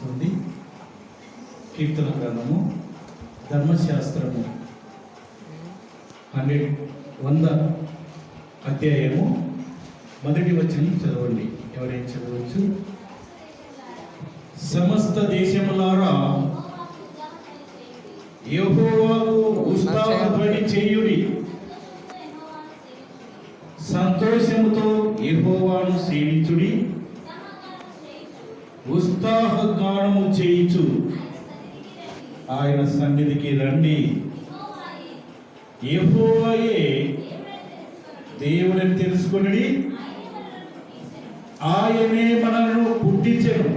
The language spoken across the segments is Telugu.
వస్తుంది. కీర్తన గ్రంథము ధర్మశాస్త్రము 100 అధ్యాయము మొదటి వచనం చదవండి. ఎవరైనా చదవచ్చు? సమస్త దేశములారా యెహోవాకు ఉత్సాహధ్వని చేయుడి, సంతోషముతో యెహోవాను సేవించుడి, ఉత్సాహగానము చేయించు ఆయన సన్నిధికి రండి. యెహోవాయే దేవుడని తెలుసుకొనుడి, ఆయనే మనలను పుట్టించెను,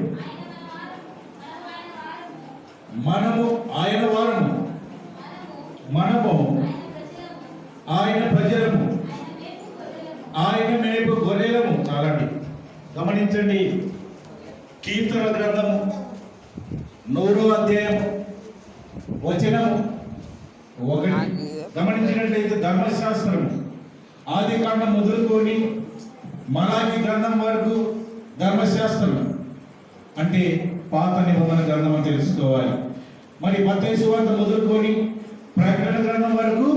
మనము ఆయన వారము, మనము ఆయన ప్రజలము, ఆయన మేపు గొర్రెలము. చాలండి, గమనించండి. కీర్తన గ్రంథము 100వ అధ్యాయం వచనం 1 గమనించినట్లయితే ధర్మశాస్త్రము ఆది కాండం మొదలుకొని మలాకి గ్రంథం వరకు ధర్మశాస్త్రం అంటే పాత నిబంధన గ్రంథం అని తెలుసుకోవాలి. మరి మత్తయి సువార్త మొదలుకొని ప్రకటన గ్రంథం వరకు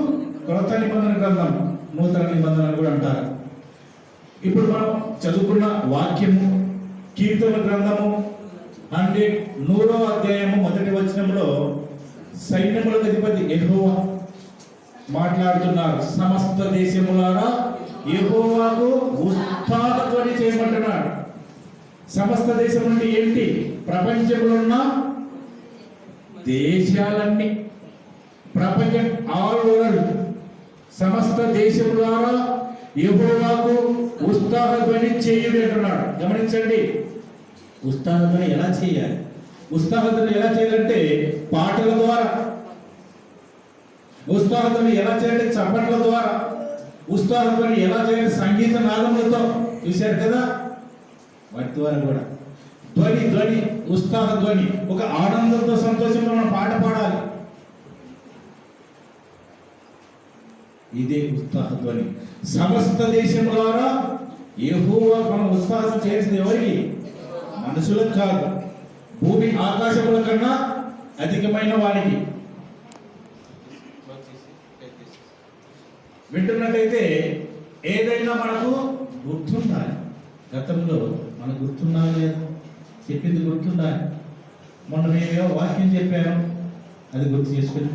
క్రొత్త నిబంధన గ్రంథం, నూతన నిబంధన కూడా అంటారు. ఇప్పుడు మనం చదువుకున్న వాక్యము కీర్తన గ్రంథము అంటే 100వ అధ్యాయము మొదటి వచనంలో సైన్యములకు అధిపతి యెహోవా మాట్లాడుతున్నారు. సమస్త దేశములారా యెహోవాకు ఉత్సాహధ్వని చేయమంటున్నాడు. సమస్త దేశం నుండి ఏంటి? ప్రపంచంలో ఉన్న దేశాలన్నీ, ప్రపంచం ఆల్ వరల్డ్, సమస్త దేశములారా యెహోవాకు ఉత్సాహధ్వని చేయుడి అంటున్నాడు. గమనించండి, ఉత్సాహధ్వని ఎలా చేయాలి? ఉత్సాహధ్వని ఎలా చేయాలంటే పాటల ద్వారా. ఉత్సాహధ్వని ఎలా చేయాలి? చప్పట్ల ద్వారా. ఉత్సాహధ్వని ఎలా చేయాలి? సంగీత నాదములతో. చూశారు కదా, వాటి ద్వారా కూడా ధ్వని ధ్వని ఉత్సాహ ధ్వని, ఒక ఆనందంతో సంతోషంతో మనం పాట పాడాలి. ఇదే ఉత్సాహ ధ్వని. సమస్త దేశములారా యెహోవా మనం ఉత్సాహం చేసింది ఎవరికి? మనుషులకు కాదు, భూమి ఆకాశముల కన్నా అధికమైన వారికి. వింటున్నట్టయితే ఏదైనా మనకు గుర్తుండాలి. గతంలో మనకు గుర్తుండాలి, చెప్పింది గుర్తుండాలి. మొన్న నేను వాక్యం చెప్పాను, అది గుర్తు చేసుకొని